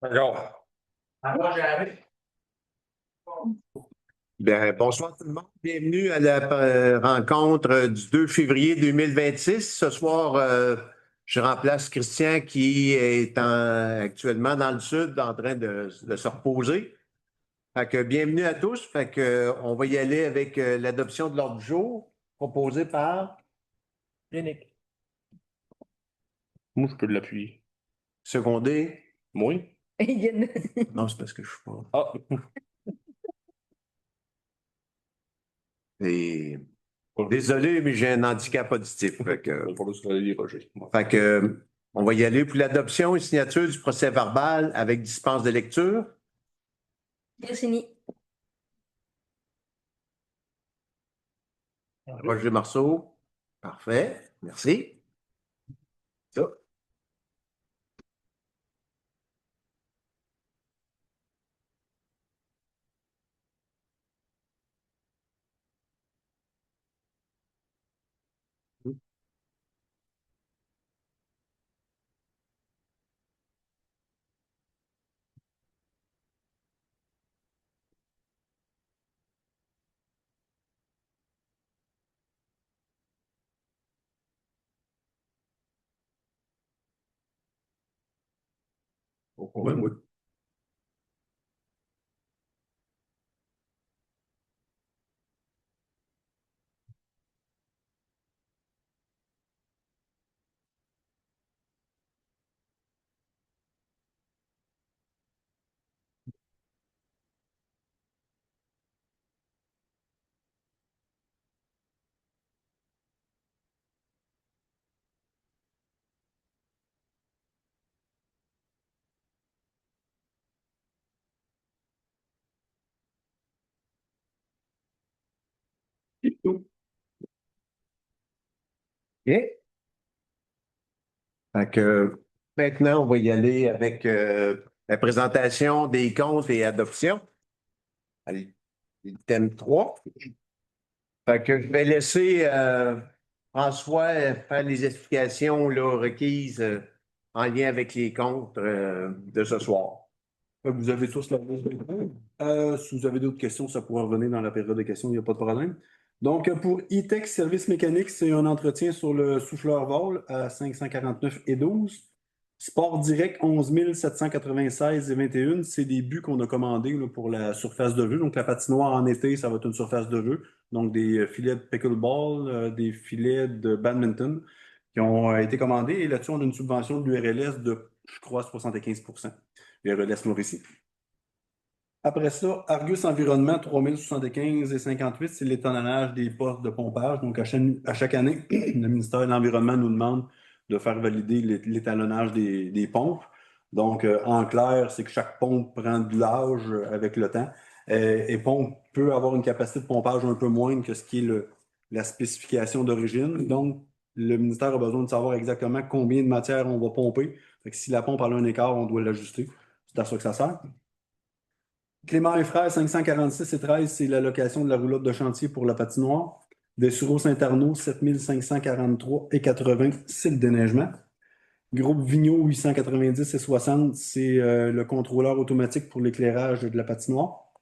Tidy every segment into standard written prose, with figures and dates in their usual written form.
Alors, bonsoir tout le monde. Bienvenue à la rencontre du 2 février 2026. Ce soir, je remplace Christian qui est actuellement dans le sud en train de se reposer. Fait que bienvenue à tous. Fait que, on va y aller avec l'adoption de l'ordre du jour proposé par Yannick. Moi, je peux l'appuyer. Secondé. Oui. Non, c'est parce que je suis pas. Ah, Et désolé, mais j'ai un handicap auditif. Fait que, on va y aller pour l'adoption et signature du procès verbal avec dispense de lecture. Virginie. Roger Marceau. Parfait. Merci. Ça. Oui, oui. C'est tout. OK. Fait que, maintenant, on va y aller avec la présentation des comptes et adoptions. Allez, thème 3. Fait que je vais laisser François faire les explications là, requises en lien avec les comptes de ce soir. Vous avez tous la liste. Si vous avez d'autres questions, ça pourra revenir dans la période de questions, il n'y a pas de problème. Donc, pour E-Tech Service Mécanique, c'est un entretien sur le souffleur vol à 549 et 12. Sport Direct, 11 796 et 21. C'est des buts qu'on a commandés là, pour la surface de jeu. Donc, la patinoire en été, ça va être une surface de jeu. Donc, des filets de pickleball, des filets de badminton qui ont été commandés. Et là-dessus, on a une subvention de l'URLS de, je crois, 75%. URLS Mauricie. Après ça, Argus Environnement, 3075 et 58, c'est l'étalonnage des postes de pompage. Donc, à chaque année, le ministère de l'Environnement nous demande de faire valider l'étalonnage des pompes. Donc, en clair, c'est que chaque pompe prend de l'âge avec le temps. Et pompe peut avoir une capacité de pompage un peu moindre que ce qui est la spécification d'origine. Donc, le ministère a besoin de savoir exactement combien de matière on va pomper. Fait que si la pompe a un écart, on doit l'ajuster. C'est à ça que ça sert. Clément et Frères, 546 et 13, c'est l'allocation de la roulotte de chantier pour la patinoire. Dessureau Saint-Arnaud, 7543 et 80, c'est le déneigement. Groupe Vigneault, 890 et 60, c'est le contrôleur automatique pour l'éclairage de la patinoire.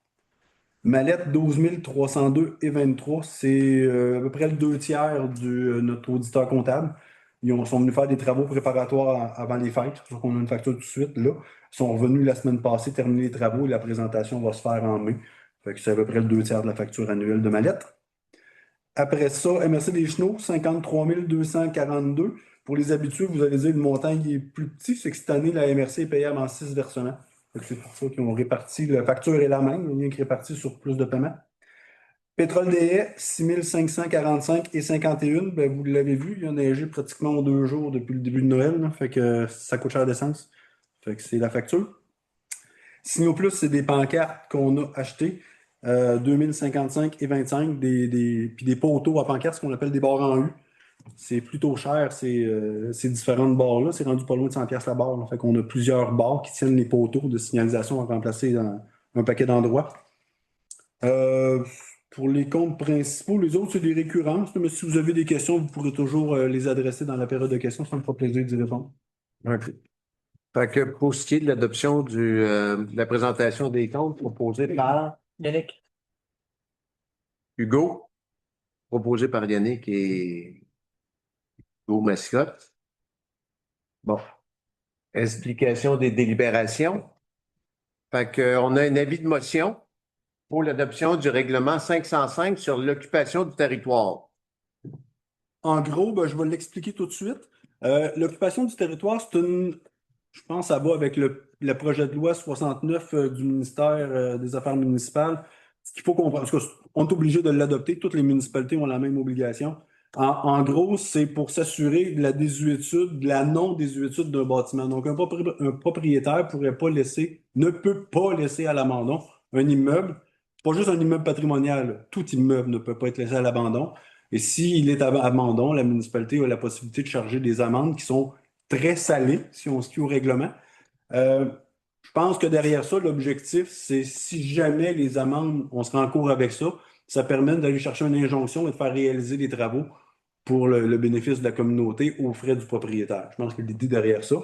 Mallette, 12 302 et 23, c'est à peu près le 2 tiers de notre auditeur comptable. Sont venus faire des travaux préparatoires avant les fêtes. C'est pour ça qu'on a une facture tout de suite. Là. Ils sont revenus la semaine passée terminer les travaux et la présentation va se faire en mai. Fait que c'est à peu près le 2 tiers de la facture annuelle de Mallette. Après ça, MRC des Chenaux, 53 242. Pour les habitués, vous allez dire le montant il est plus petit, c'est que cette année, la MRC est payable en 6 versements. C'est pour ça qu'ils ont réparti, la facture est la même, il y a qui est réparti sur plus de paiements. Pétrole des haies, 6545 et 51, ben, vous l'avez vu, il a neigé pratiquement en 2 jours depuis le début de Noël, là, fait que ça coûte cher d'essence. Fait que c'est la facture. Signaux Plus, c'est des pancartes qu'on a achetées, 2055 et 25, puis des poteaux à pancartes, ce qu'on appelle des barres en U. C'est plutôt cher, ces différentes barres-là. C'est rendu pas loin de 100$ la barre. Là. Fait qu'on a plusieurs barres qui tiennent les poteaux de signalisation à remplacer dans un paquet d'endroits. Pour les comptes principaux, les autres, c'est des récurrences. Mais si vous avez des questions, vous pourrez toujours les adresser dans la période de questions. Ça me fera plaisir d'y répondre. OK. Fait que pour ce qui est de l'adoption de la présentation des comptes proposée par Yannick. Hugo, proposé par Yannick et Hugo Mascotte. Bon. Explication des délibérations. Fait que, on a un avis de motion pour l'adoption du règlement 505 sur l'occupation du territoire. En gros, ben, je vais l'expliquer tout de suite. L'occupation du territoire, je pense, ça va avec le projet de loi 69 du ministère des Affaires municipales. Ce qu'il faut comprendre, parce qu'on est obligé de l'adopter, toutes les municipalités ont la même obligation. En gros, c'est pour s'assurer de la désuétude, de la non-désuétude d'un bâtiment. Donc, un propriétaire ne peut pas laisser à l'abandon un immeuble, pas juste un immeuble patrimonial, tout immeuble ne peut pas être laissé à l'abandon. Et s'il est à abandon, la municipalité a la possibilité de charger des amendes qui sont très salées, si on se fie au règlement. Je pense que derrière ça, l'objectif, c'est si jamais les amendes, on se rend en cours avec ça, ça permet d'aller chercher une injonction et de faire réaliser des travaux pour le bénéfice de la communauté aux frais du propriétaire. Je pense que l'idée derrière ça.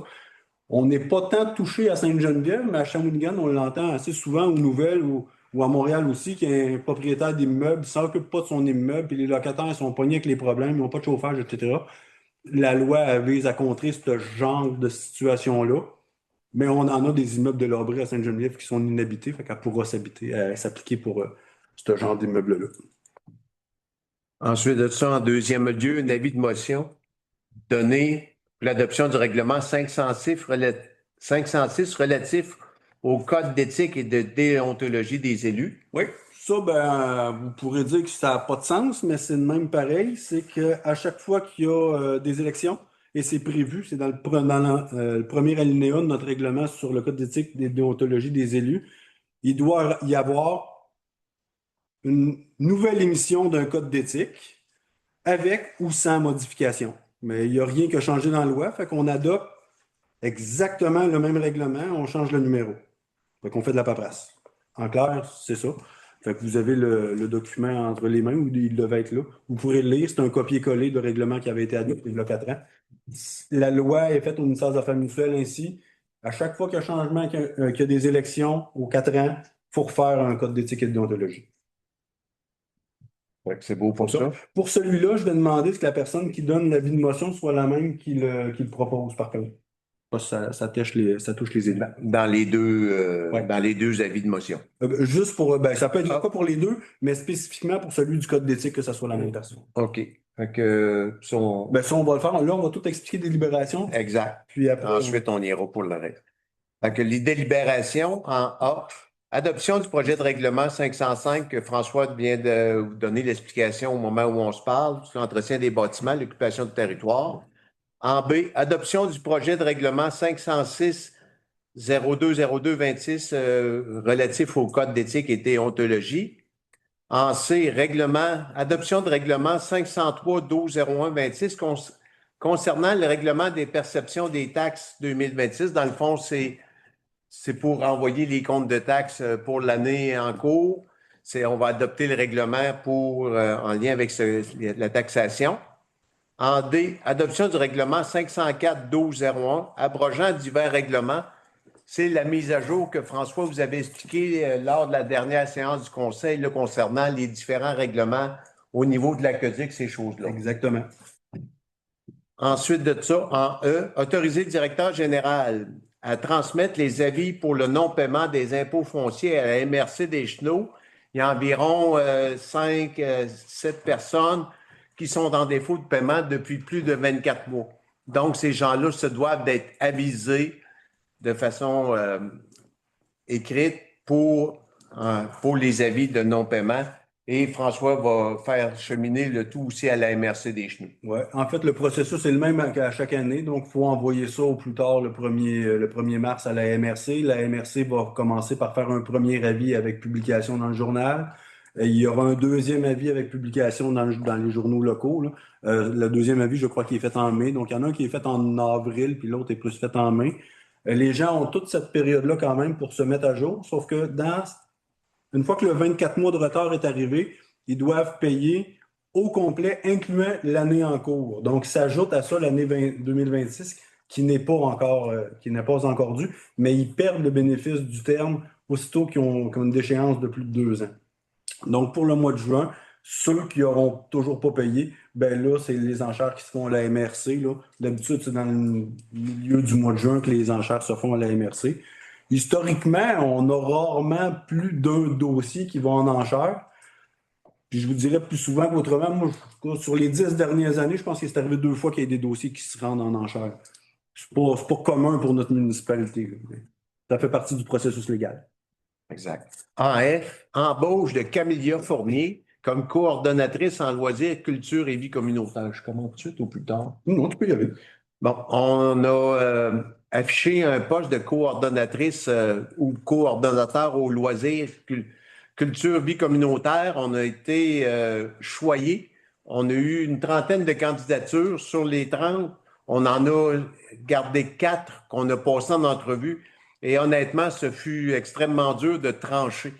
On n'est pas tant touché à Sainte-Geneviève, mais à Shawinigan, on l'entend assez souvent aux nouvelles ou à Montréal aussi, qu'il y a un propriétaire d'immeuble ne s'occupe pas de son immeuble, puis les locataires sont pognés avec les problèmes, ils n'ont pas de chauffage, etc. La loi vise à contrer ce genre de situation-là. Mais on en a des immeubles de l'Aubry à Sainte-Geneviève qui sont inhabités, fait qu'elle pourra s'appliquer pour ce genre d'immeuble-là. Ensuite de ça, en deuxième lieu, un avis de motion donné pour l'adoption du règlement 506 relatif au code d'éthique et de déontologie des élus. Oui, ça, ben, vous pourrez dire que ça n'a pas de sens, mais c'est le même pareil. C'est qu'à chaque fois qu'il y a des élections, et c'est prévu, c'est dans le premier alinéa de notre règlement sur le code d'éthique et de déontologie des élus, il doit y avoir une nouvelle émission d'un code d'éthique avec ou sans modification. Mais il n'y a rien qui a changé dans la loi, fait qu'on adopte exactement le même règlement, on change le numéro. Fait qu'on fait de la paperasse. En clair, c'est ça. Fait que vous avez le document entre les mains, ou il devait être là. Vous pourrez le lire, c'est un copier-coller de règlement qui avait été adopté il y a 4 ans. La loi est faite au ministère des Affaires mutuelles ainsi. À chaque fois qu'il y a changement, qu'il y a des élections, aux 4 ans, il faut refaire un code d'éthique et de déontologie. Ouais, c'est beau pour ça. Pour celui-là, je vais demander que la personne qui donne l'avis de motion soit la même qui le propose, par contre. Ça touche les élus. Dans les deux, Ouais. dans les deux avis de motion. Juste pour, ben, ça peut être pas pour les deux, mais spécifiquement pour celui du code d'éthique, que ça soit la même personne. OK. Fait que, Ben, ça, on va le faire. Là, on va tout expliquer des libérations. exact. Puis après, Ensuite, on ira pour le reste. Fait que les délibérations en A, adoption du projet de règlement 505 que François vient de vous donner l'explication au moment où on se parle, sur l'entretien des bâtiments, l'occupation du territoire. En B, adoption du projet de règlement 506 020226 relatif au code d'éthique et déontologie. En C, adoption de règlement 503 120126 concernant le règlement des perceptions des taxes 2026. Dans le fond, c'est pour envoyer les comptes de taxes pour l'année en cours. On va adopter le règlement en lien avec la taxation. En D, adoption du règlement 504-1201, abrogeant divers règlements. C'est la mise à jour que François vous avait expliqué lors de la dernière séance du Conseil là, concernant les différents règlements au niveau de l'AQDIC, ces choses-là. exactement. Ensuite de ça, en E, autoriser le directeur général à transmettre les avis pour le non-paiement des impôts fonciers à la MRC des Chenaux. Il y a environ 7 personnes qui sont en défaut de paiement depuis plus de 24 mois. Donc, ces gens-là se doivent d'être avisés de façon écrite pour les avis de non-paiement. Et François va faire cheminer le tout aussi à la MRC des Chenaux. Ouais. En fait, le processus est le même qu'à chaque année. Donc, il faut envoyer ça au plus tard le 1er mars à la MRC. La MRC va commencer par faire un premier avis avec publication dans le journal. Il y aura un deuxième avis avec publication dans les journaux locaux, là. Le deuxième avis, je crois qu'il est fait en mai. Donc, il y en a un qui est fait en avril, puis l'autre est plus fait en mai. Les gens ont toute cette période-là quand même pour se mettre à jour, sauf que une fois que le 24 mois de retard est arrivé, ils doivent payer au complet, incluant l'année en cours. Donc, s'ajoute à ça l'année 2026 qui n'est pas encore dû, mais ils perdent le bénéfice du terme aussitôt qu'ils ont une déchéance de plus de 2 ans. Donc, pour le mois de juin, ceux qui n'auront toujours pas payé, ben là, c'est les enchères qui se font à la MRC, là. D'habitude, c'est dans le milieu du mois de juin que les enchères se font à la MRC. Historiquement, on a rarement plus d'un dossier qui va en enchère. Puis je vous dirais plus souvent qu'autrement, moi, sur les 10 dernières années, je pense que c'est arrivé 2 fois qu'il y ait des dossiers qui se rendent en enchère. C'est pas commun pour notre municipalité, là. Ça fait partie du processus légal. Exact. En F, embauche de Camilla Fournier comme coordonnatrice en loisirs, culture et vie communautaire. Je commence tout de suite ou plus tard? Non, tu peux y aller. Bon, on a affiché un poste de coordonnatrice ou coordonnateur aux loisirs, culture, vie communautaire. On a été choyés. On a eu une trentaine de candidatures. Sur les 30, on en a gardé 4 qu'on a passées en entrevue. Et honnêtement, ce fut extrêmement dur de trancher.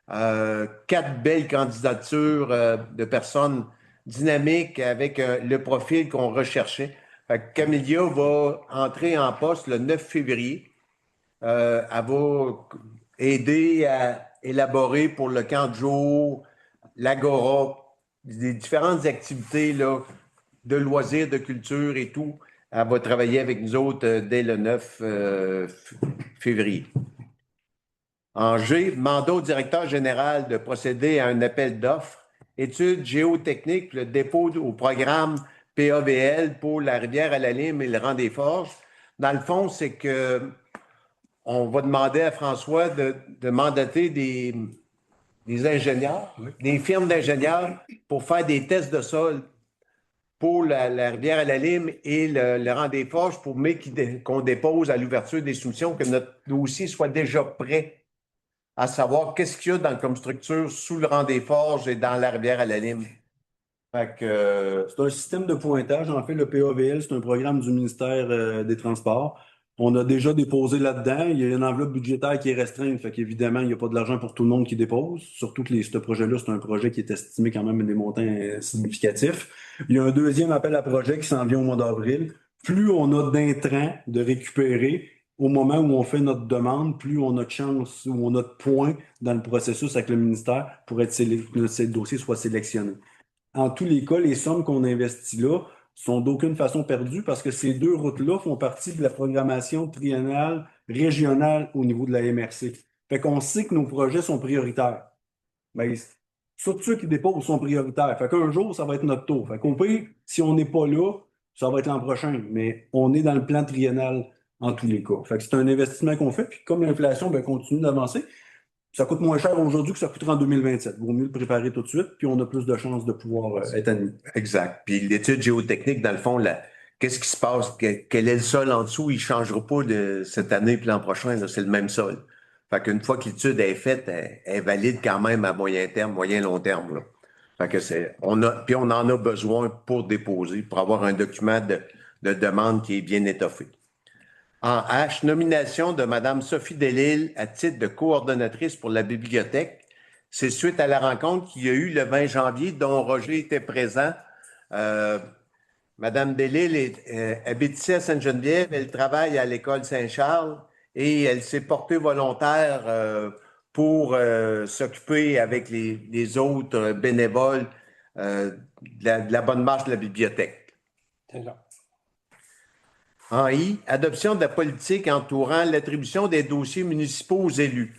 4 belles candidatures de personnes dynamiques avec le profil qu'on recherchait. Fait que Camilla va entrer en poste le 9 février. Elle va aider à élaborer pour le camp de jour, l'agora, des différentes activités là, de loisirs, de culture et tout. Elle va travailler avec nous autres dès le 9 février. En G, mandat au directeur général de procéder à un appel d'offres, études géotechniques, le dépôt au programme PAVL pour la rivière à la Lime et le rang des Forges. Dans le fond, c'est que on va demander à François de mandater des ingénieurs, des firmes d'ingénieurs pour faire des tests de sol pour la rivière à la Lime et le rang des Forges pour qu'on dépose à l'ouverture des soumissions, que notre dossier soit déjà prêt à savoir qu'est-ce qu'il y a comme structure sous le rang des Forges et dans la rivière à la Lime. C'est un système de pointage. En fait, le PAVL, c'est un programme du ministère des Transports. On a déjà déposé là-dedans. Il y a une enveloppe budgétaire qui est restreinte. Fait qu'évidemment, il n'y a pas de l'argent pour tout le monde qui dépose. Surtout que ce projet-là, c'est un projet qui est estimé quand même à des montants significatifs. Il y a un deuxième appel à projet qui s'en vient au mois d'avril. Plus on a d'intrants de récupérer au moment où on fait notre demande, plus on a de chance ou on a de points dans le processus avec le ministère pour que ce dossier soit sélectionné. En tous les cas, les sommes qu'on investit là sont d'aucune façon perdues parce que ces 2 routes-là font partie de la programmation triennale régionale au niveau de la MRC. Fait qu'on sait que nos projets sont prioritaires. Ben, tous ceux qui déposent sont prioritaires. Fait qu'un jour, ça va être notre tour. Fait qu'on peut, si on n'est pas là, ça va être l'an prochain. Mais on est dans le plan triennal en tous les cas. Fait que c'est un investissement qu'on fait. Puis comme l'inflation continue d'avancer, ça coûte moins cher aujourd'hui que ça coûtera en 2027. Vaut mieux le préparer tout de suite, puis on a plus de chances de pouvoir être admis. Exact. Puis l'étude géotechnique, dans le fond, qu'est-ce qui se passe? Quel est le sol en dessous? Il ne changera pas de cette année puis l'an prochain. C'est le même sol. Fait qu'une fois que l'étude est faite, elle est valide quand même à moyen terme, moyen-long terme. Là. Fait que puis on en a besoin pour déposer, pour avoir un document de demande qui est bien étoffé. En H, nomination de Mme Sophie Delisle à titre de coordonnatrice pour la bibliothèque. C'est suite à la rencontre qu'il y a eu le 20 janvier, dont Roger était présent. Mme Delisle habite ici à Sainte-Geneviève. Elle travaille à l'école Saint-Charles et elle s'est portée volontaire pour s'occuper avec les autres bénévoles de la bonne marche de la bibliothèque. C'est là. En I, adoption de la politique entourant l'attribution des dossiers municipaux aux élus.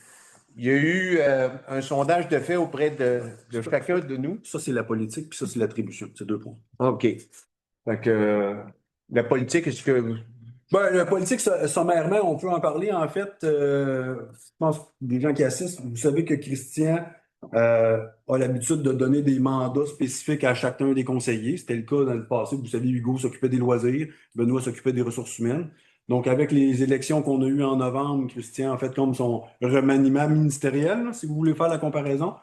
Il y a eu un sondage de fait auprès de chacun de nous. Ça, c'est la politique, puis ça, c'est l'attribution. C'est 2 points. OK. Fait que la politique, est-ce que... Ben, la politique, sommairement, on peut en parler. En fait, je pense que des gens qui assistent, vous savez que Christian a l'habitude de donner des mandats spécifiques à chacun des conseillers. C'était le cas dans le passé. Vous savez, Hugo s'occupait des loisirs, Benoît s'occupait des ressources humaines. Donc, avec les élections qu'on a eues en novembre, Christian a fait comme son remaniement ministériel, là, si vous voulez faire la comparaison.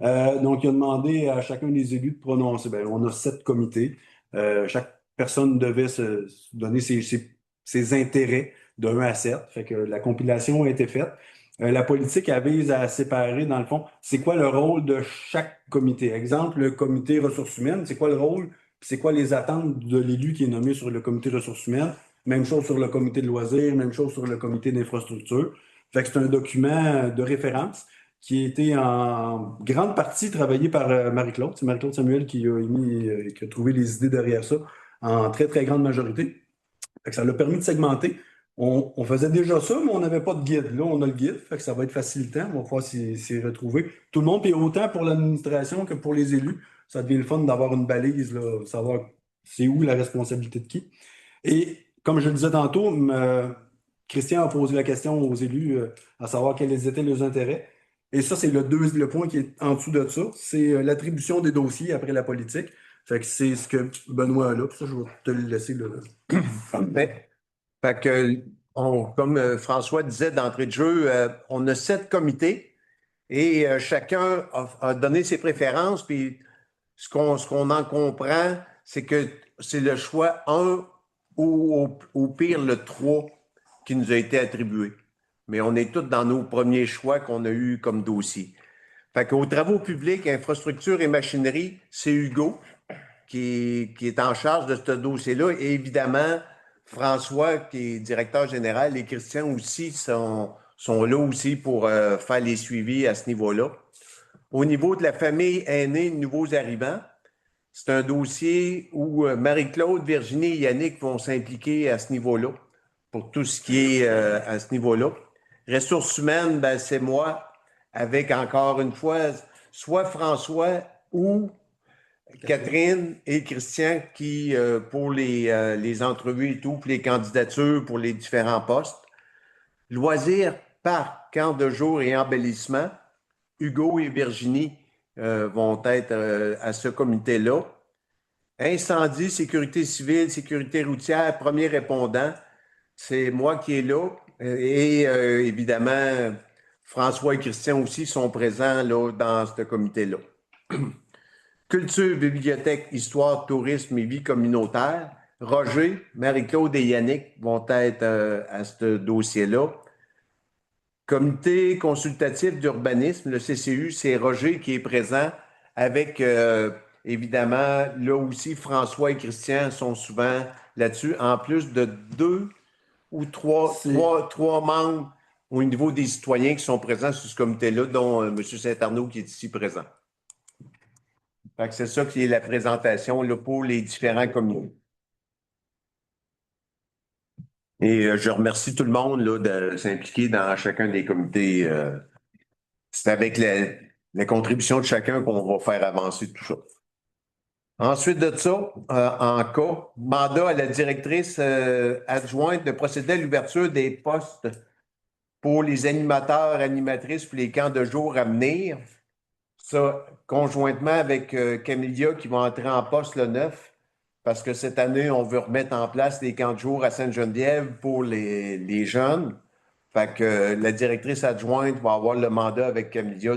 Donc, il a demandé à chacun des élus de prononcer. Ben, on a 7 comités. Chaque personne devait se donner ses intérêts de 1 à 7. Fait que la compilation a été faite. La politique, elle vise à séparer, dans le fond, c'est quoi le rôle de chaque comité. Exemple, le comité ressources humaines, c'est quoi le rôle, c'est quoi les attentes de l'élu qui est nommé sur le comité ressources humaines. Même chose sur le comité de loisirs, même chose sur le comité d'infrastructure. Fait que c'est un document de référence qui a été en grande partie travaillé par Marie-Claude. C'est Marie-Claude Samuel qui a trouvé les idées derrière ça en très, très grande majorité. Fait que ça l'a permis de segmenter. On faisait déjà ça, mais on n'avait pas de guide. Là, on a le guide, fait que ça va être facilitant. On va pouvoir s'y retrouver. Tout le monde, puis autant pour l'administration que pour les élus, ça devient le fun d'avoir une balise, là, savoir c'est où la responsabilité de qui. Et comme je le disais tantôt, Christian a posé la question aux élus à savoir quels étaient leurs intérêts. Et ça, c'est le point qui est en dessous de ça, c'est l'attribution des dossiers après la politique. Fait que c'est ce que Benoît a là. Puis ça, je vais te le laisser là. Parfait. Fait que, comme François disait d'entrée de jeu, on a 7 comités et chacun a donné ses préférences. Puis ce qu'on en comprend, c'est que c'est le choix 1 ou au pire le 3 qui nous a été attribué. Mais on est tous dans nos premiers choix qu'on a eu comme dossier. Fait qu'aux travaux publics, infrastructure et machinerie, c'est Hugo qui est en charge de ce dossier-là. Et évidemment, François, qui est directeur général, et Christian aussi sont là aussi pour faire les suivis à ce niveau-là. Au niveau de la famille aînée, nouveaux arrivants, c'est un dossier où Marie-Claude, Virginie et Yannick vont s'impliquer à ce niveau-là, pour tout ce qui est à ce niveau-là. Ressources humaines, ben, c'est moi, avec encore une fois, soit François ou Catherine et Christian qui, pour les entrevues et tout, pour les candidatures, pour les différents postes. Loisirs, parc, camp de jour et embellissement, Hugo et Virginie vont être à ce comité-là. Incendie, sécurité civile, sécurité routière, premier répondant, c'est moi qui est là. Et évidemment, François et Christian aussi sont présents là, dans ce comité-là. Culture, bibliothèque, histoire, tourisme et vie communautaire. Roger, Marie-Claude et Yannick vont être à ce dossier-là. Comité consultatif d'urbanisme, le CCU, c'est Roger qui est présent avec, évidemment, là aussi, François et Christian sont souvent là-dessus, en plus de 2 ou 3 membres au niveau des citoyens qui sont présents sur ce comité-là, dont M. Saint-Arnaud qui est ici présent. Fait que c'est ça qui est la présentation là, pour les différents comités. Et je remercie tout le monde là, de s'impliquer dans chacun des comités. C'est avec la contribution de chacun qu'on va faire avancer tout ça. Ensuite de ça, en cas, mandat à la directrice adjointe de procéder à l'ouverture des postes pour les animateurs, animatrices pour les camps de jour à venir. Ça, conjointement avec Camilla qui va entrer en poste le 9, parce que cette année, on veut remettre en place les camps de jour à Sainte-Geneviève pour les jeunes. Fait que la directrice adjointe va avoir le mandat avec Camilla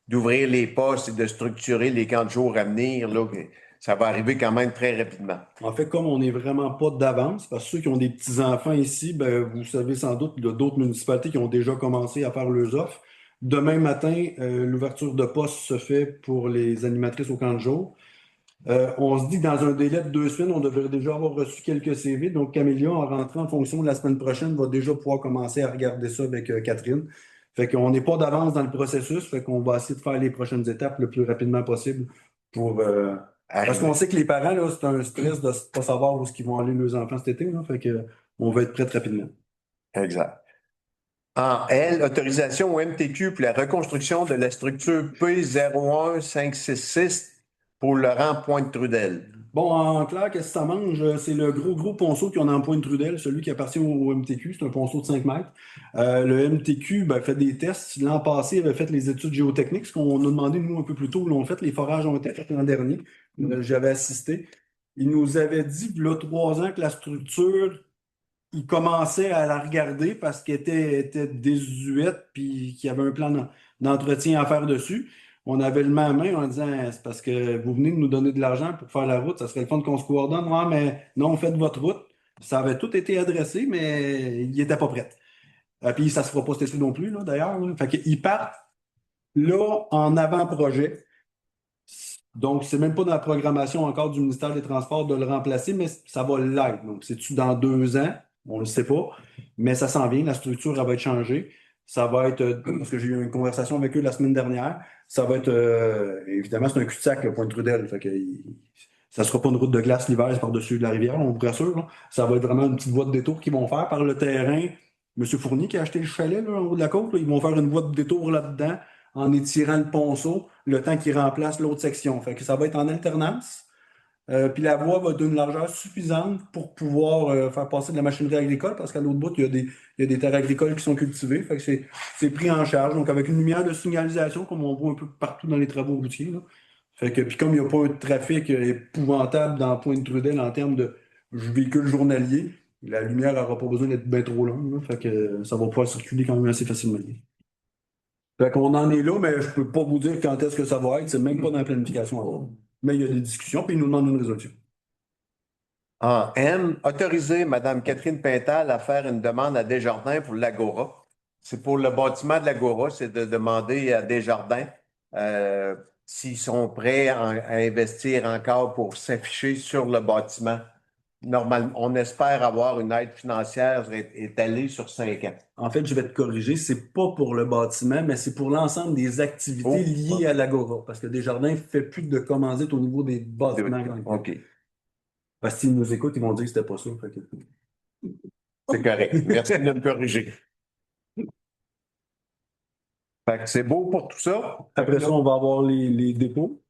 d'ouvrir les postes et de structurer les camps de jour à venir. Là. Ça va arriver quand même très rapidement. En fait, comme on n'est vraiment pas d'avance, parce que ceux qui ont des petits-enfants ici, ben, vous savez sans doute, il y a d'autres municipalités qui ont déjà commencé à faire leurs offres. Demain matin, l'ouverture de poste se fait pour les animatrices au camp de jour. On se dit que dans un délai de 2 semaines, on devrait déjà avoir reçu quelques CV. Donc, Camélia, en rentrant en fonction de la semaine prochaine, va déjà pouvoir commencer à regarder ça avec Catherine. Fait qu'on n'est pas d'avance dans le processus. Fait qu'on va essayer de faire les prochaines étapes le plus rapidement possible pour... parce qu'on sait que les parents, là, c'est un stress de ne pas savoir où ils vont aller leurs enfants cet été. Là. Fait que on va être prêts rapidement. Exact. En L, autorisation au MTQ pour la reconstruction de la structure P01566 pour le rang Pointe-Trudel. Bon, en clair, qu'est-ce que ça mange? C'est le gros ponceau qu'on a en Pointe-Trudel, celui qui appartient au MTQ. C'est un ponceau de 5 mètres. Le MTQ fait des tests. L'an passé, il avait fait les études géotechniques, ce qu'on a demandé, nous, un peu plus tôt. L'ont fait. Les forages ont été faits l'an dernier. J'avais assisté. Il nous avait dit, il y a 3 ans, que la structure, il commençait à la regarder parce qu'elle était désuète puis qu'il y avait un plan d'entretien à faire dessus. On avait le main à main en disant, c'est parce que vous venez de nous donner de l'argent pour faire la route, ça serait le fun qu'on se coordonne. Ouais, mais non, faites votre route. Ça avait tout été adressé, mais il n'était pas prêt. Puis ça ne se fera pas cet été non plus, là, d'ailleurs. Là. Fait qu'ils partent là en avant-projet. Donc, c'est même pas dans la programmation encore du ministère des Transports de le remplacer, mais ça va l'être. Donc, c'est-tu dans 2 ans? On ne le sait pas. Mais ça s'en vient. La structure, elle va être changée. Ça va être, parce que j'ai eu une conversation avec eux la semaine dernière, ça va être, évidemment, c'est un cul-de-sac, le Pointe-Trudel. Fait que, ça ne sera pas une route de glace l'hiver c'est par-dessus de la rivière, on vous rassure, là. Ça va être vraiment une petite voie de détour qu'ils vont faire par le terrain. Monsieur Fournier qui a acheté le chalet là, en haut de la côte, là, ils vont faire une voie de détour là-dedans en étirant le ponceau le temps qu'ils remplacent l'autre section. Fait que ça va être en alternance. Puis la voie va être d'une largeur suffisante pour pouvoir faire passer de la machinerie agricole parce qu'à l'autre bout, il y a des terres agricoles qui sont cultivées. Fait que c'est pris en charge. Donc, avec une lumière de signalisation, comme on voit un peu partout dans les travaux routiers, là. Fait que, puis comme il n'y a pas un trafic épouvantable dans Pointe-Trudel en termes de véhicules journaliers, la lumière n'aura pas besoin d'être bien trop longue, là. Fait que ça va pouvoir circuler quand même assez facilement. Fait qu'on en est là, mais je peux pas vous dire quand est-ce que ça va être. C'est même pas dans la planification encore. Mais il y a des discussions, puis ils nous demandent une résolution. En M, autoriser Mme Catherine Pintal à faire une demande à Desjardins pour l'Agora. C'est pour le bâtiment de l'Agora, c'est de demander à Desjardins s'ils sont prêts à investir encore pour s'afficher sur le bâtiment. Normalement, on espère avoir une aide financière étalée sur 5 ans. En fait, je vais te corriger, c'est pas pour le bâtiment, mais c'est pour l'ensemble des activités Oh, liées à l'Agora. Parce que Desjardins ne fait plus de commandites au niveau des bâtiments. OK, Parce qu'ils nous écoutent, ils vont dire que c'était pas ça. Fait que- c'est correct. Merci de me corriger. Fait que c'est beau pour tout ça. Après ça, on va avoir les dépôts.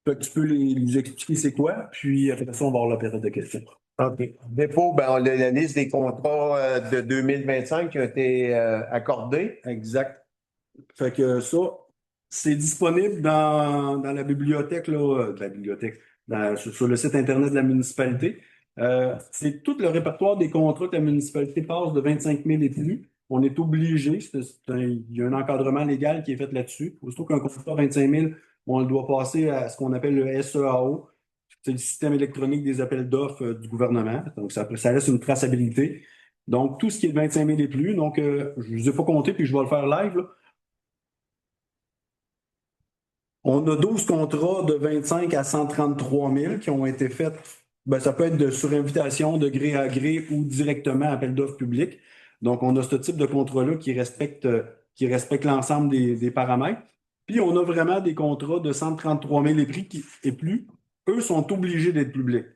Fait que tu peux les expliquer c'est quoi, puis après ça, on va avoir la période de questions. OK. Dépôt, ben, on a la liste des contrats de 2025 qui ont été accordés. Exact. Fait que ça, c'est disponible dans la bibliothèque, là, de la bibliothèque, sur le site Internet de la municipalité. C'est tout le répertoire des contrats que la municipalité passe de 25 000 et plus. On est obligé, il y a un encadrement légal qui est fait là-dessus. Aussitôt qu'un contrat de 25 000, on le doit passer à ce qu'on appelle le SEAO. C'est le système électronique des appels d'offres du gouvernement. Donc, ça laisse une traçabilité. Donc, tout ce qui est de 25 000 et plus, donc, je ne vous ai pas compté, puis je vais le faire live, là. On a 12 contrats de 25 à 133 000 qui ont été faits. Ben, ça peut être sur invitation, de gré à gré ou directement appel d'offres public. Donc, on a ce type de contrat-là qui respecte l'ensemble des paramètres. Puis, on a vraiment des contrats de 133 000 et plus. Eux sont obligés d'être publics.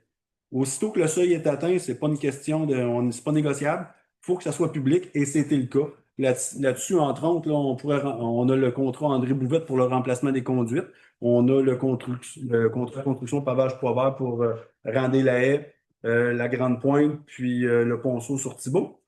Aussitôt que le seuil est atteint, c'est pas une question c'est pas négociable. Il faut que ça soit public et c'était le cas. Là-dessus, entre autres, là, on a le contrat André Bouvette pour le remplacement des conduites. On a le contrat construction pavage poivre pour Randé la haie, la Grande Pointe, puis le ponceau sur Thibault.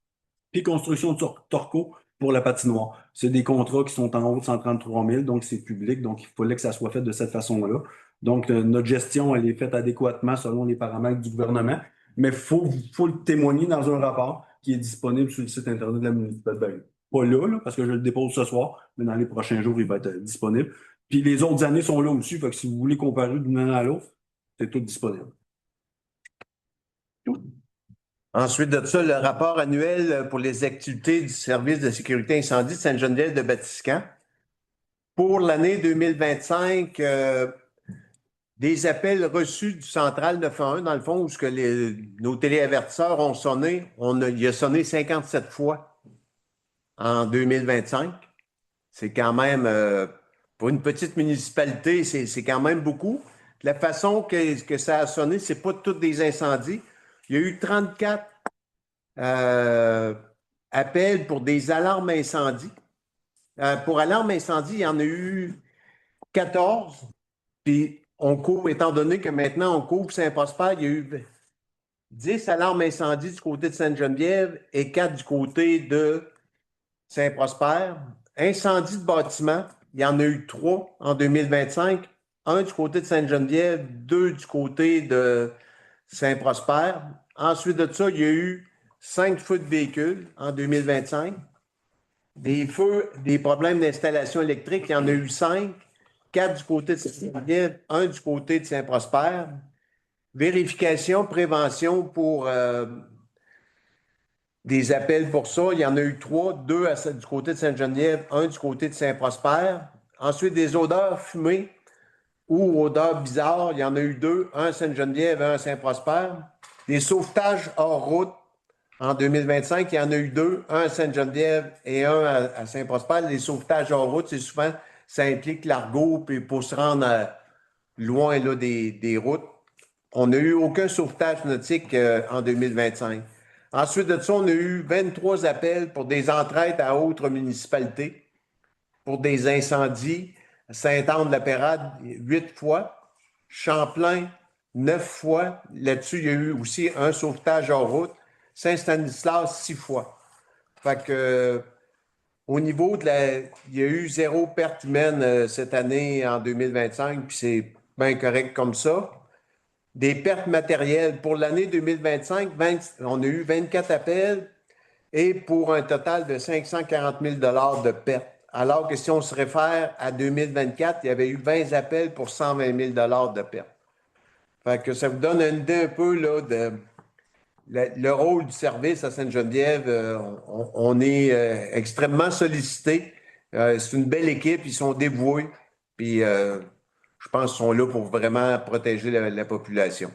Puis construction de Torco pour la patinoire. C'est des contrats qui sont en haut de 133 000, donc c'est public, donc il fallait que ça soit fait de cette façon-là. Donc, notre gestion, elle est faite adéquatement selon les paramètres du gouvernement, mais il faut le témoigner dans un rapport qui est disponible sur le site Internet de la municipalité. Ben, pas là, parce que je le dépose ce soir, mais dans les prochains jours, il va être disponible. Puis les autres années sont là aussi, fait que si vous voulez comparer d'une année à l'autre, c'est tout disponible. Ensuite de ça, le rapport annuel pour les activités du service de sécurité incendie de Sainte-Geneviève de Batiscan. Pour l'année 2025, des appels reçus du Central 911, dans le fond, où nos téléavertisseurs ont sonné. Il a sonné 57 fois en 2025. C'est quand même, pour une petite municipalité, c'est quand même beaucoup. La façon que ça a sonné, c'est pas tous des incendies. Il y a eu 34 appels pour des alarmes incendie. Pour alarme incendie, il y en a eu 14. Puis on couvre, étant donné que maintenant on couvre Saint-Prosper, il y a eu 10 alarmes incendie du côté de Sainte-Geneviève et 4 du côté de Saint-Prosper. Incendie de bâtiment, il y en a eu 3 en 2025. Un du côté de Sainte-Geneviève, 2 du côté de Saint-Prosper. Ensuite de ça, il y a eu 5 feux de véhicules en 2025. Des feux, des problèmes d'installation électrique, il y en a eu 5. 4 du côté de Sainte-Geneviève, 1 du côté de Saint-Prosper. Vérification, prévention pour des appels pour ça. Il y en a eu 3, 2 du côté de Sainte-Geneviève, 1 du côté de Saint-Prosper. Ensuite, des odeurs fumées. ou odeurs bizarres, il y en a eu 2, un à Sainte-Geneviève et un à Saint-Prosper. Des sauvetages hors route en 2025, il y en a eu 2, un à Sainte-Geneviève et un à Saint-Prosper. Les sauvetages hors route, c'est souvent, ça implique l'argot, puis pour se rendre loin là, des routes. On n'a eu aucun sauvetage nautique en 2025. Ensuite de ça, on a eu 23 appels pour des entraides à autres municipalités, pour des incendies. Sainte-Anne-de-la-Pérade, 8 fois. Champlain, 9 fois. Là-dessus, il y a eu aussi un sauvetage en route. Saint-Stanislas, 6 fois. Fait que, au niveau de la. Il y a eu 0 perte humaine cette année en 2025, puis c'est bien correct comme ça. Des pertes matérielles. Pour l'année 2025, on a eu 24 appels et pour un total de 540 000 de pertes. Alors que si on se réfère à 2024, il y avait eu 20 appels pour 120 000 de pertes. Fait que ça vous donne une idée un peu là, de le rôle du service à Sainte-Geneviève. On est extrêmement sollicité. C'est une belle équipe, ils sont dévoués. Puis je pense qu'ils sont là pour vraiment protéger la population.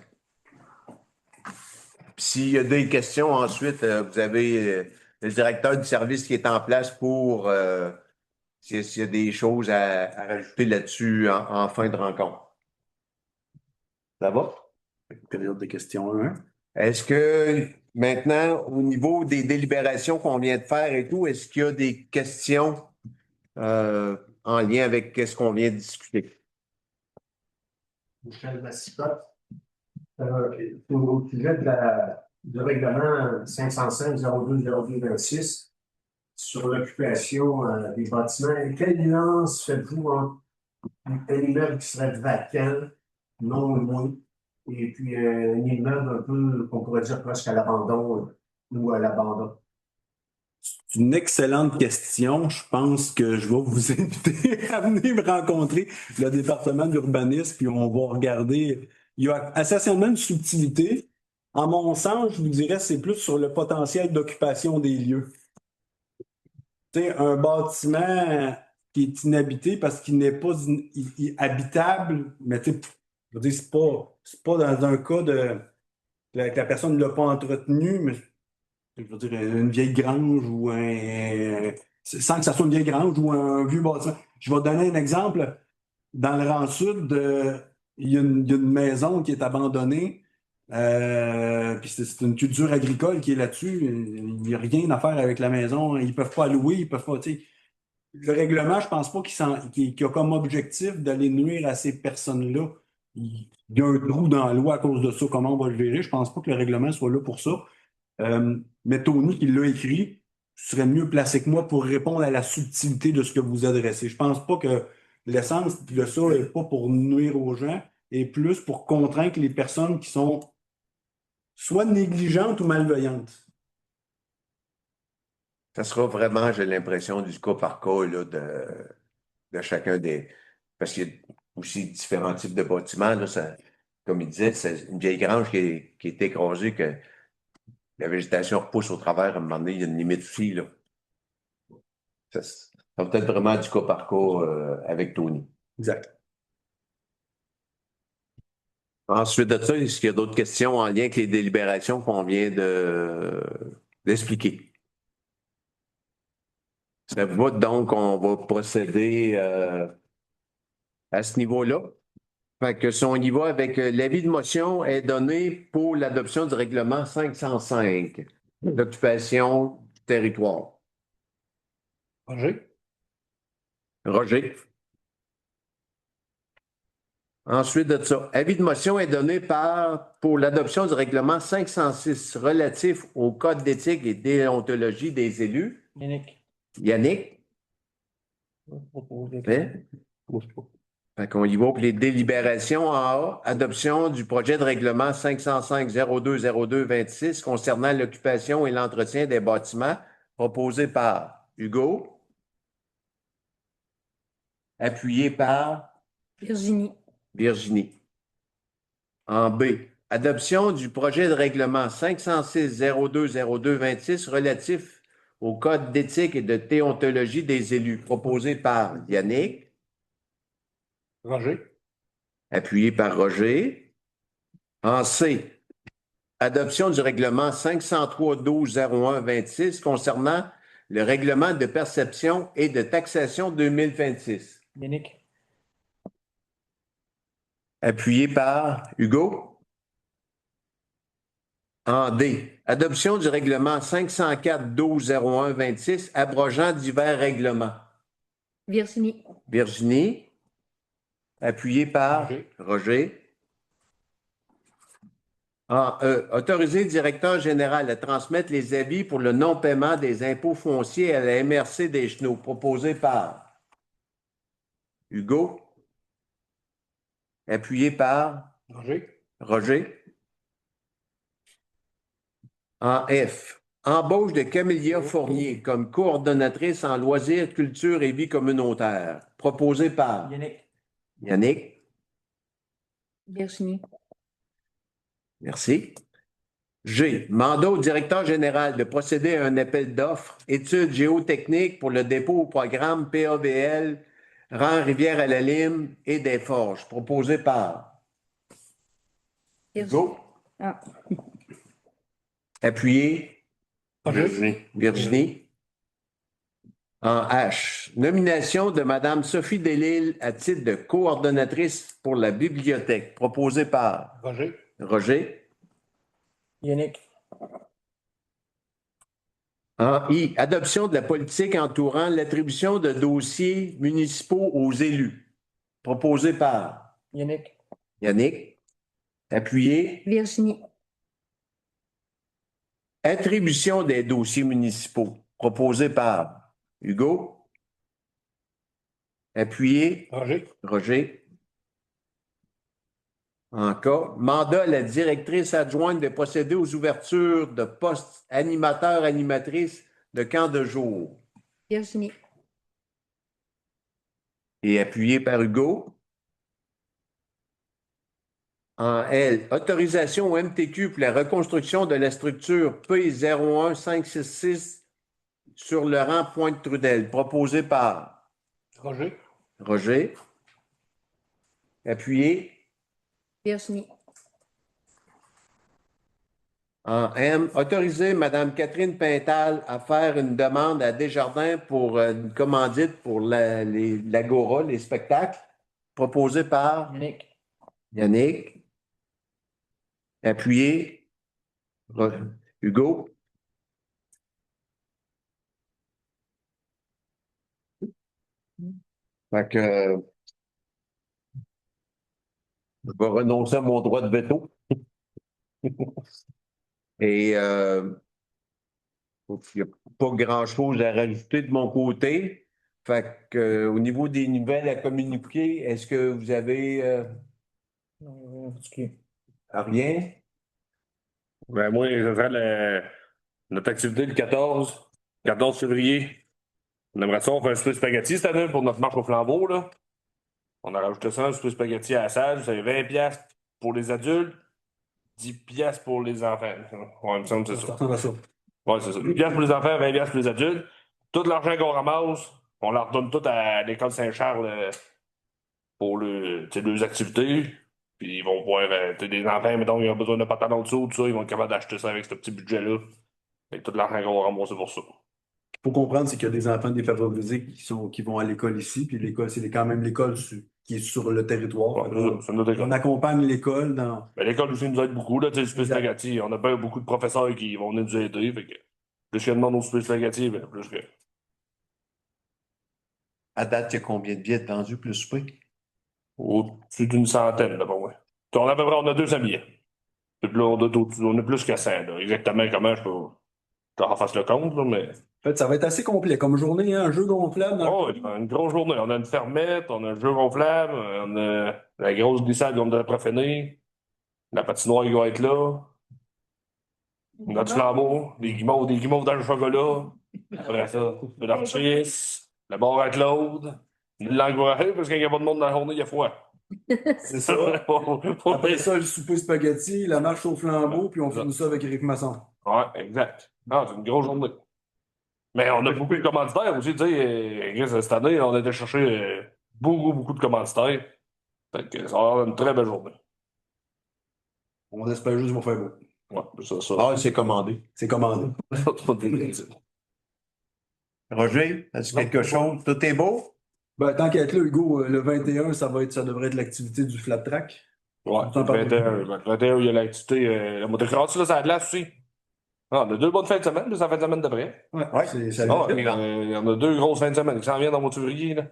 S'il y a des questions ensuite, vous avez le directeur du service qui est en place pour s'il y a des choses à rajouter là-dessus en fin de rencontre. Ça va? Période de questions 1. Est-ce que maintenant, au niveau des délibérations qu'on vient de faire et tout, est-ce qu'il y a des questions en lien avec ce qu'on vient de discuter? Michel Massicotte. Au sujet du règlement 505-02-02-26 sur l'occupation des bâtiments, quelle nuance faites-vous entre un immeuble qui serait vacant, non loin, et puis un immeuble un peu, qu'on pourrait dire presque à l'abandon ou à l'abandon? C'est une excellente question. Je pense que je vais vous inviter à venir me rencontrer le département d'urbanisme, puis on va regarder. Il y a essentiellement une subtilité. En mon sens, je vous dirais, c'est plus sur le potentiel d'occupation des lieux. Tu sais, un bâtiment qui est inhabité parce qu'il n'est pas habitable, mais tu sais, je veux dire, c'est pas dans un cas que la personne ne l'a pas entretenu, mais je veux dire, une vieille grange ou sans que ça soit une vieille grange ou un vieux bâtiment. Je vais donner un exemple. Dans le rang sud, il y a une maison qui est abandonnée. Puis c'est une culture agricole qui est là-dessus. Il n'y a rien à faire avec la maison. Ils ne peuvent pas louer, ils peuvent pas. Tu sais, le règlement, je ne pense pas qu'il a comme objectif d'aller nuire à ces personnes-là. Il y a un trou dans la loi à cause de ça. Comment on va le gérer? Je ne pense pas que le règlement soit là pour ça. Mais Tony, qui l'a écrit, serait mieux placé que moi pour répondre à la subtilité de ce que vous adressez. Je pense pas que l'essence de ça n'est pas pour nuire aux gens, et plus pour contraindre les personnes qui sont soit négligentes ou malveillantes. Ça sera vraiment, j'ai l'impression, du cas par cas là, de chacun des. Parce qu'il y a aussi différents types de bâtiments. Là, comme il disait, c'est une vieille grange qui est écrasée, que la végétation repousse au travers. À un moment donné, il y a une limite aussi. Là. Ça va peut-être vraiment du cas par cas avec Tony. Exact. Ensuite de ça, est-ce qu'il y a d'autres questions en lien avec les délibérations qu'on vient d'expliquer? Ça va donc, on va procéder à ce niveau-là. Fait que si on y va avec l'avis de motion est donné pour l'adoption du règlement 505, l'occupation du territoire. Roger? Roger. Ensuite de ça, avis de motion est donné pour l'adoption du règlement 506 relatif au code d'éthique et déontologie des élus. Yannick? Hein? Fait qu'on y va pour les délibérations en A. Adoption du projet de règlement 505-02-02-26 concernant l'occupation et l'entretien des bâtiments proposé par Hugo. Appuyé par Virginie. Virginie. En B, adoption du projet de règlement 506-02-02-26 relatif au code d'éthique et de déontologie des élus proposé par Yannick. Roger? appuyé par Roger. En C, adoption du règlement 503-12-01-26 concernant le règlement de perception et de taxation 2026. Yannick. Appuyé par Hugo. En D, adoption du règlement 504-12-01-26 abrogeant divers règlements. Virginie. Virginie. Appuyé par Roger. En E, autoriser le directeur général à transmettre les avis pour le non-paiement des impôts fonciers à la MRC des Chenaux, proposé par Hugo. Appuyé par Roger. Roger. En F, embauche de Camélia Fournier comme coordonnatrice en loisirs, culture et vie communautaire, proposé par Yannick. Yannick. Virginie. Merci. G, mandat au directeur général de procéder à un appel d'offres, études géotechniques pour le dépôt au programme PAVL, rang Rivière-à-la-Lime et des Forges, proposé par Hugo. Ah. Appuyé. Roger. Virginie. En H, nomination de Mme Sophie Delisle à titre de coordonnatrice pour la bibliothèque, proposée par Roger. Roger. Yannick. En I, adoption de la politique entourant l'attribution de dossiers municipaux aux élus, proposé par Yannick. Yannick. Appuyé. Virginie. Attribution des dossiers municipaux, proposé par Hugo. Appuyé. Roger. Roger. En cas, mandat à la directrice adjointe de procéder aux ouvertures de postes animateurs-animatrices de camp de jour. Virginie. Et appuyé par Hugo. En L, autorisation au MTQ pour la reconstruction de la structure P01566 sur le rang Pointe-Trudel, proposé par Roger. Roger. Appuyé. Virginie. En M, autoriser Mme Catherine Pintal à faire une demande à Desjardins pour une commandite pour l'Agora, les spectacles, proposé par Yannick. Yannick. Appuyé. Hugo. Fait que je vais renoncer à mon droit de veto. Et il n'y a pas grand-chose à rajouter de mon côté. Fait que, au niveau des nouvelles à communiquer, est-ce que vous avez rien? Ben moi, je ferais notre activité le 14 février. On aimerait ça, on fait un souper spaghetti cette année pour notre marche au flambeau, là. On a rajouté ça, un souper spaghetti à la salle. C'est 20$ pour les adultes, 10$ pour les enfants. Ouais, il me semble que c'est ça. Ouais, c'est ça. 10$ pour les enfants, 20$ pour les adultes. Tout l'argent qu'on ramasse, on leur redonne tout à l'école Saint-Charles pour les activités. Puis ils vont pouvoir, des enfants, mettons, ils ont besoin de pantalons dessous, tout ça, ils vont être capables d'acheter ça avec ce petit budget-là. Et tout l'argent qu'on va ramasser pour ça. Il faut comprendre, c'est qu'il y a des enfants défavorisés qui vont à l'école ici, puis l'école, c'est quand même l'école qui est sur le territoire. Ouais, c'est notre école. On accompagne l'école dans. Ben, l'école aussi nous aide beaucoup, là, tu sais, le souper spaghetti. On a pas beaucoup de professeurs qui vont venir nous aider. Fait que plus qu'il y a de monde au souper spaghetti, ben, plus que. À date, il y a combien de billets vendus plus souper? Au-dessus d'une centaine, là, pour moi. On a à peu près, on a 200 billets. Puis là, on a plus que 100, là. Exactement comment je en fasse le compte, là, mais. En fait, ça va être assez complet comme journée, hein, un jeu gonflable. Oh, une grosse journée. On a une fermette, on a un jeu gonflable, on a la grosse glissade qu'on devrait finir, la patinoire qui va être là, notre flambeau, des guimauves dans le chocolat, après ça, de l'artifice, la barre à Claude, une langue oreille, parce qu'il n'y a pas de monde dans la journée, il y a froid. C'est ça. Après ça, le souper spaghetti, la marche au flambeau, puis on finit ça avec Éric Masson. Ouais, exact. Ah, c'est une grosse journée. Mais on a beaucoup de commanditaires aussi, tu sais. Cette année, on a été chercher beaucoup de commanditaires. Fait que ça va avoir une très belle journée. On espère juste vous faire beau. Ouais, ça. Ah, c'est commandé. C'est commandé. Roger, as-tu quelque chose? Tout est beau? Ben, tant qu'à être là, Hugo, le 21, ça devrait être l'activité du flat track. Ouais, On s'en parle. le 21, il y a l'activité, la motocross, là, ça a de l'air aussi. Ah, on a 2 bonnes fins de semaine, puis c'est la fin de semaine d'après. Ouais, Ouais, ça Ah, vite, il hein? y en a 2 grosses fins de semaine qui s'en viennent dans mon février, là.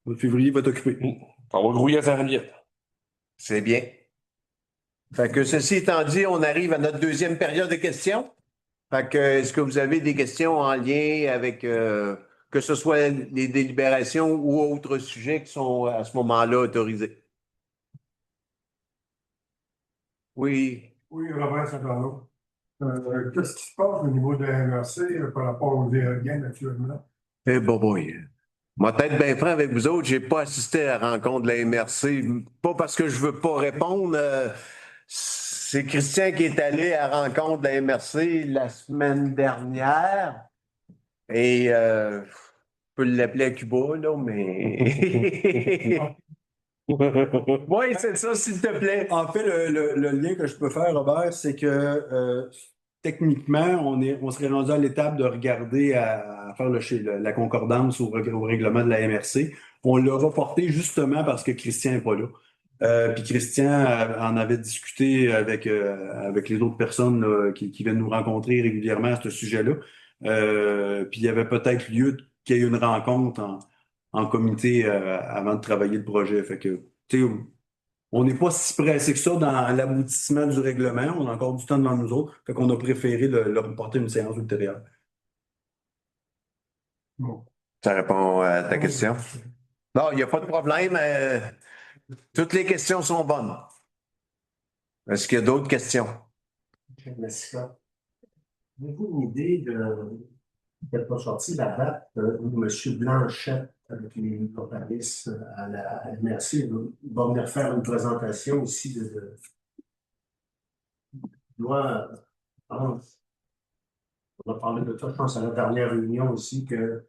le février va t'occuper. On va grouiller à Saint-Rémy. C'est bien. Fait que ceci étant dit, on arrive à notre deuxième période de questions. Fait que, est-ce que vous avez des questions en lien avec que ce soit les délibérations ou autres sujets qui sont à ce moment-là autorisés? Oui. Oui, Robert Saint-Arnaud. Qu'est-ce qui se passe au niveau de la MRC par rapport aux éoliennes actuellement? Eh boy. Moi, être bien franc avec vous autres, j'ai pas assisté à la rencontre de la MRC. Pas parce que je veux pas répondre. C'est Christian qui est allé à la rencontre de la MRC la semaine dernière. Et je peux l'appeler à Cuba, là, mais. Oui, c'est ça, s'il te plaît. En fait, le lien que je peux faire, Robert, c'est que techniquement, on serait rendu à l'étape de regarder à faire la concordance au règlement de la MRC. On l'a reporté justement parce que Christian n'est pas là. Puis Christian en avait discuté avec les autres personnes là, qui viennent nous rencontrer régulièrement à ce sujet-là. Puis il y avait peut-être lieu qu'il y ait une rencontre en comité avant de travailler le projet. Fait que, tu sais, on n'est pas si pressé que ça dans l'aboutissement du règlement. On a encore du temps devant nous autres. Fait qu'on a préféré le reporter une séance ultérieure. Bon. Ça répond à ta question. Non, il n'y a pas de problème. Toutes les questions sont bonnes. Est-ce qu'il y a d'autres questions? Merci. Avez-vous une idée de peut-être pas sorti la date où M. Blanchette, avec les journalistes à la MRC, va venir faire une présentation aussi de loi. On a parlé de ça, je pense, à la dernière réunion aussi, que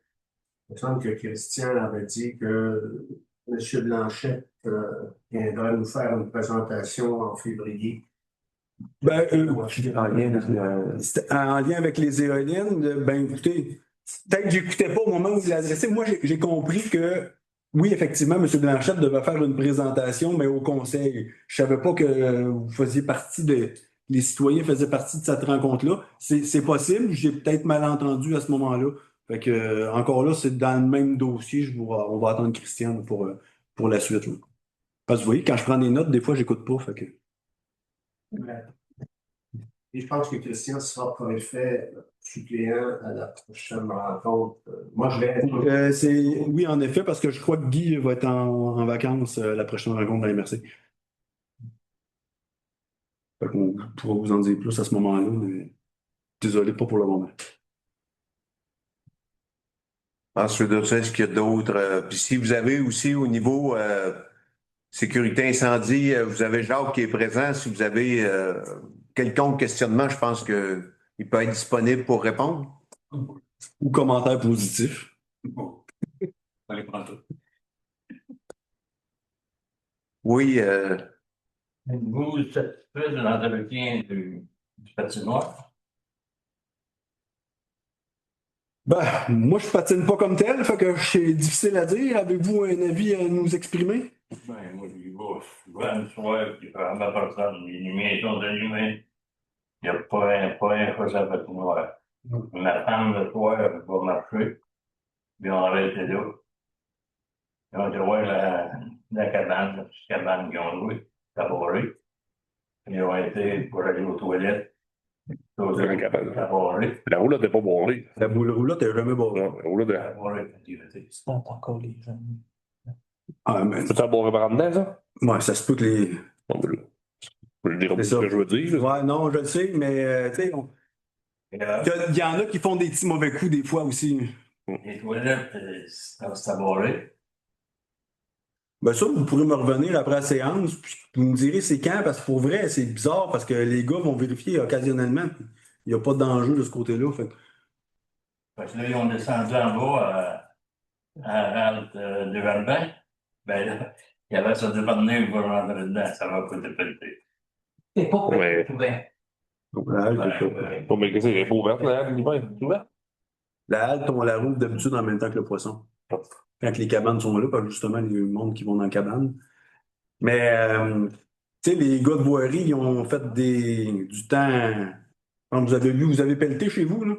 il me semble que Christian avait dit que M. Blanchette viendra nous faire une présentation en février. Ben, en lien avec les éoliennes, ben écoutez, peut-être que j'écoutais pas au moment où il l'a adressé. Moi, j'ai compris que oui, effectivement, M. Blanchette devait faire une présentation, mais au conseil. Je savais pas que vous faisiez partie les citoyens faisaient partie de cette rencontre-là. C'est possible, j'ai peut-être mal entendu à ce moment-là. Fait que encore là, c'est dans le même dossier. On va attendre Christian pour la suite, là. Parce que vous voyez, quand je prends des notes, des fois, j'écoute pas. Fait que... Et je pense que Christian sera pour effet suppléant à la prochaine rencontre. Moi, je vais. Oui, en effet, parce que je crois que Guy va être en vacances la prochaine rencontre de la MRC. Fait qu'on pourra vous en dire plus à ce moment-là, mais désolé, pas pour le moment. Ensuite de ça, est-ce qu'il y a d'autres? Puis si vous avez aussi au niveau sécurité incendie, vous avez Jacques qui est présent. Si vous avez quelconque questionnement, je pense qu'il peut être disponible pour répondre. Ou commentaire positif. Allez, prends tout. Oui, Vous satisfait de l'entretien du patinoire? Ben, moi, je patine pas comme tel, fait que c'est difficile à dire. Avez-vous un avis à nous exprimer? Ben, moi, je vois le soir, puis par ma personne, les lumières sont allumées. Il n'y a pas un chose à patinoire. Ma femme, le soir, elle va marcher, puis on arrête là. Et on te voit la cabane, la petite cabane qu'ils ont louée, taborée. Ils ont été pour aller aux toilettes. Taborée. La roulotte n'est pas bourrée. La boule roulotte est jamais bonne. La roulotte est. Taborée. C'est pas encore les gens. Ah, mais... C'est un bon par en dedans, ça? Ouais, ça se peut que les... Bon, ben là, je dirais pas C'est ce ça. que je veux dire. Ouais, non, je le sais, mais tu sais, il y en a qui font des petits mauvais coups des fois aussi. Les toilettes, c'est taboré. Ben ça, vous pourrez me revenir après la séance, puis vous me direz c'est quand, parce que pour vrai, c'est bizarre, parce que les gars vont vérifier occasionnellement. Il n'y a pas d'enjeu de ce côté-là. Fait. Parce que là, ils ont descendu en bas à Halte de Verdun. Ben là, Il y avait ça dépendait où on rentrer dedans, ça va coûter pelleté. Et pas Ouais. ouvert. Donc, la halte, Bon, mais qu'est-ce que c'est? Elle est pas ouverte, là, l'hiver? C'est ouvert? la halte, on la rouvre d'habitude en même temps que le poisson. Quand les cabanes sont là, parce que justement, il y a du monde qui vont dans la cabane. Mais, tu sais, les gars de voirie, ils ont fait du temps. Quand vous avez vu, vous avez pelleté chez vous, là.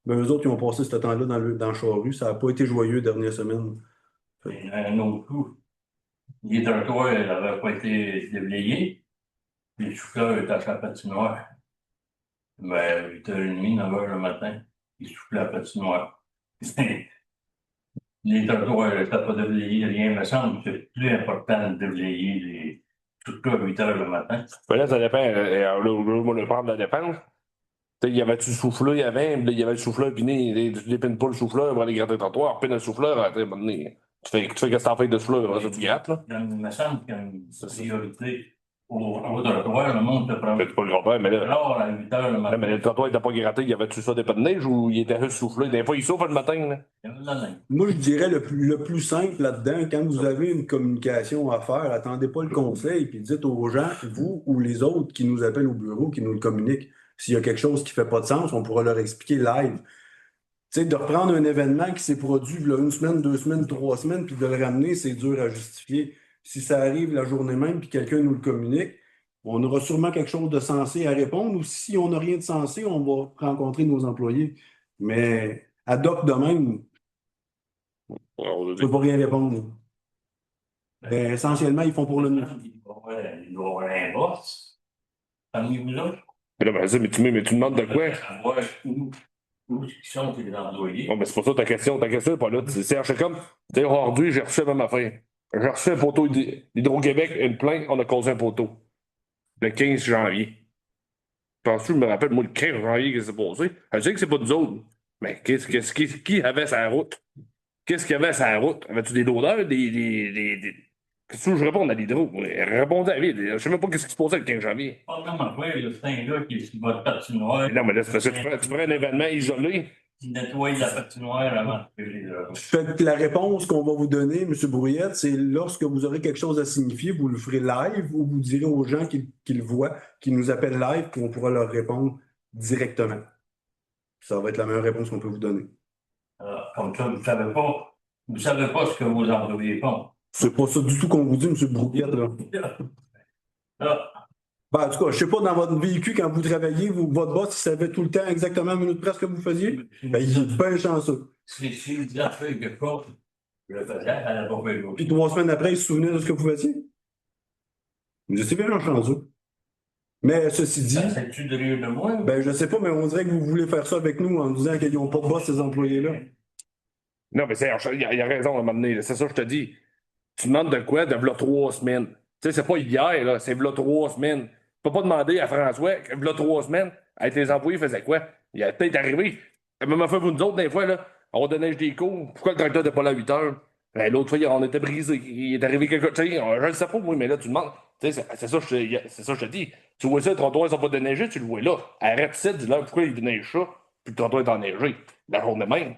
Ben, eux autres, ils ont passé ce temps-là dans le Charrue. Ça n'a pas été joyeux dernière semaine. Et un autre coup, les trottoirs n'avaient pas été déblayés. Les souffleurs étaient à la patinoire. Ben, 8h30, 9h le matin, ils soufflaient à la patinoire. Les trottoirs n'étaient pas déblayés, rien me semble que c'est plus important de déblayer les souffleurs à 8h le matin. Ben là, ça dépend. Là, on va prendre la dépense. Tu sais, y avait-tu le souffleur, il y avait le souffleur piné, tu dépines pas le souffleur pour aller gratter le trottoir, pine le souffleur, à un moment donné, tu fais qu'est-ce que t'en fais de souffleur, là, ça tu grattes, là. Il me semble qu'il y a une priorité au trottoir, le monde te prend. C'est pas le contraire, mais là, Alors, à 8h le matin, mais le trottoir était pas gratté, y avait-tu ça des pas de neige ou il était juste soufflé? Des fois, il souffle le matin, là. il y avait de la neige. Moi, je dirais le plus simple là-dedans, quand vous avez une communication à faire, attendez pas le conseil, puis dites aux gens, vous ou les autres qui nous appellent au bureau, qui nous le communiquent. S'il y a quelque chose qui fait pas de sens, on pourra leur expliquer live. Tu sais, de reprendre un événement qui s'est produit là, 1 semaine, 2 semaines, 3 semaines, puis de le ramener, c'est dur à justifier. Si ça arrive la journée même, puis quelqu'un nous le communique, on aura sûrement quelque chose de sensé à répondre, ou si on n'a rien de sensé, on va rencontrer nos employés. Mais ad hoc de même, On je ne peux pas rien répondre. Ben, essentiellement, ils font pour le mieux. Il doit y avoir un boss. Parmi vous autres. Mais là, ben, ça, mais tu demandes de quoi? Savoir où sont les employés. Bon, ben, c'est pas ça ta question. Ta question n'est pas là. C'est comme, tu sais, aujourd'hui, j'ai reçu la même affaire. J'ai reçu un poteau d'Hydro-Québec, une plainte, on a causé un poteau. Le 15 janvier. Penses-tu, je me rappelle, moi, le 15 janvier, qu'est-ce qui s'est passé? Je sais que c'est pas nous autres. Mais qui avait sa route? Qu'est-ce qu'il y avait sur la route? Avais-tu des odeurs? Qu'est-ce que je réponds à l'hydro? Répondez à vite. Je sais même pas qu'est-ce qui se passait le 15 janvier. Pas même après, c'est un gars qui est sur votre patinoire. Non, mais là, c'est parce que tu prends un événement isolé. Qui nettoie la patinoire avant de faire les drogues. Fait que la réponse qu'on va vous donner, M. Brouillette, c'est lorsque vous aurez quelque chose à signifier, vous le ferez live ou vous direz aux gens qui le voient, qui nous appellent live, puis on pourra leur répondre directement. Ça va être la meilleure réponse qu'on peut vous donner. Comme ça, vous savez pas ce que vos employés font. C'est pas ça du tout qu'on vous dit, M. Brouillette, là. Là, Ben, en tout cas, je sais pas, dans votre véhicule, quand vous travaillez, votre boss, il savait tout le temps exactement à la minute près ce que vous faisiez. Ben, il est bien chanceux. si vous disait faire quelque chose, je le faisais, elle n'a pas fait Puis 3 semaines après, il se souvenait de ce que vous faisiez. Mais c'est bien chanceux. Mais ceci dit, Ça tu de rire de moi? ben, je sais pas, mais on dirait que vous voulez faire ça avec nous en nous disant qu'ils n'ont pas de boss, ces employés-là. Non, mais il a raison à un moment donné. là. C'est ça que je te dis. Tu demandes de quoi? De v'là 3 semaines. Tu sais, c'est pas hier, là. C'est v'là 3 semaines. Tu peux pas demander à François, v'là 3 semaines, avec tes employés faisaient quoi? Il a peut-être arrivé. Même affaire vous nous autres, des fois, là. On donnait des cours. Pourquoi le tracteur n'était pas là à 8 heures? Ben, l'autre fois, on était brisé. Il est arrivé quelque chose. Tu sais, je ne sais pas, oui, mais là, tu demandes. Tu sais, c'est ça, que je te dis. Tu vois ça, les trottoirs sont pas déneigés, tu le vois là. Arrête ça, dis-leur pourquoi il déneige ça, puis le trottoir est enneigé. La journée même.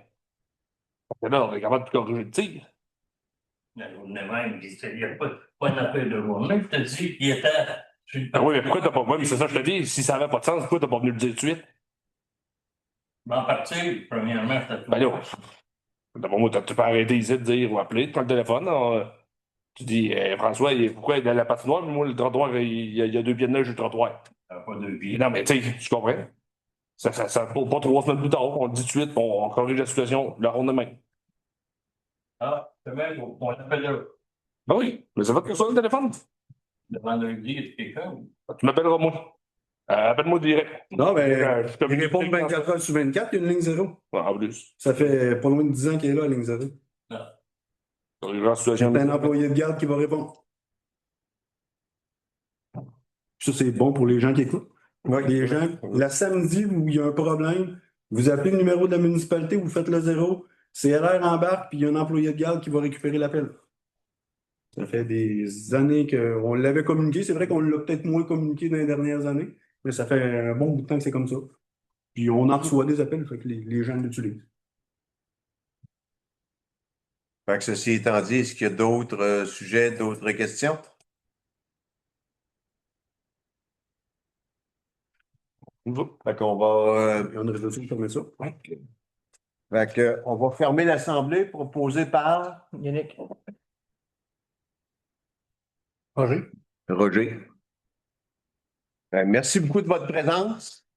Parce que là, on est capable de corriger le tir. La journée même, il n'y a pas d'appel de journée. Je te dis qu'il était sur le Ah oui, mais pourquoi t'as pas. Oui, mais c'est ça que je te dis. Si ça n'avait pas de sens, pourquoi t'as pas venu le dire tout de suite? En partie, premièrement, c'était tout. Ben là, d'abord, moi, tu peux arrêter ici de dire ou appeler, tu prends le téléphone. Tu dis, François, pourquoi il est dans la patinoire? Moi, le trottoir, il y a 2 pieds de neige sur le trottoir. Pas deux pieds. Non, mais tu sais, je comprends. Ça pas 3 semaines plus tard, on le dit tout de suite, on corrige la situation, le journée même. Ah, c'est même, on appelle le Ben oui, mais ça va que ça le téléphone. vendredi, est-ce quelqu'un? Tu m'appelleras moi. Appelle-moi direct. Non, ben, Je te il répond 24 heures sur 24, il y a une ligne 0. En plus. Ça fait pas loin de 10 ans qu'il est là, la ligne 0. Genre, situation. C'est un employé de garde qui va répondre. Ça, c'est bon pour les gens qui écoutent. Les gens, le samedi où il y a un problème, vous appelez le numéro de la municipalité, vous faites le 0, CRR embarque, puis il y a un employé de garde qui va récupérer l'appel. Ça fait des années qu'on l'avait communiqué. C'est vrai qu'on l'a peut-être moins communiqué dans les dernières années, mais ça fait un bon bout de temps que c'est comme ça. Puis on en reçoit des appels, fait que les gens l'utilisent. Fait que ceci étant dit, est-ce qu'il y a d'autres sujets, d'autres questions? Fait qu'on va, Il y a une résolution qui permet ça. fait que on va fermer l'Assemblée proposée par Yannick. Roger. Merci beaucoup de votre présence.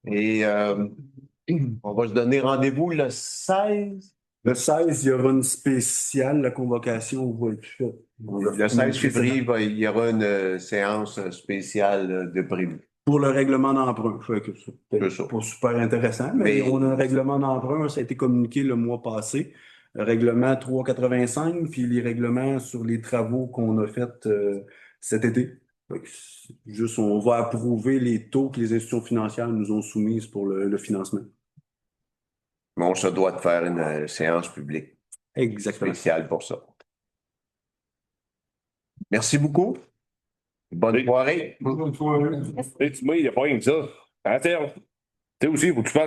Et on va se donner rendez-vous le 16. Le 16, il y aura une spéciale, la convocation va être faite. Le 16 février, il y aura une séance spéciale de prévu. Pour le règlement d'emprunt. Fait que c'est C'est peut-être ça. pas super intéressant, mais on a un règlement d'emprunt, ça a été communiqué le mois passé. Le règlement 385, puis les règlements sur les travaux qu'on a faits cet été. Fait que juste, on va approuver les taux que les institutions financières nous ont soumises pour le financement. Mais on se doit de faire une séance publique Exactement. spéciale pour ça. Merci beaucoup. Bonne soirée. Bonne soirée. Tu sais, il n'y a pas rien que ça. À terme. Tu sais aussi, il faut que tu fasses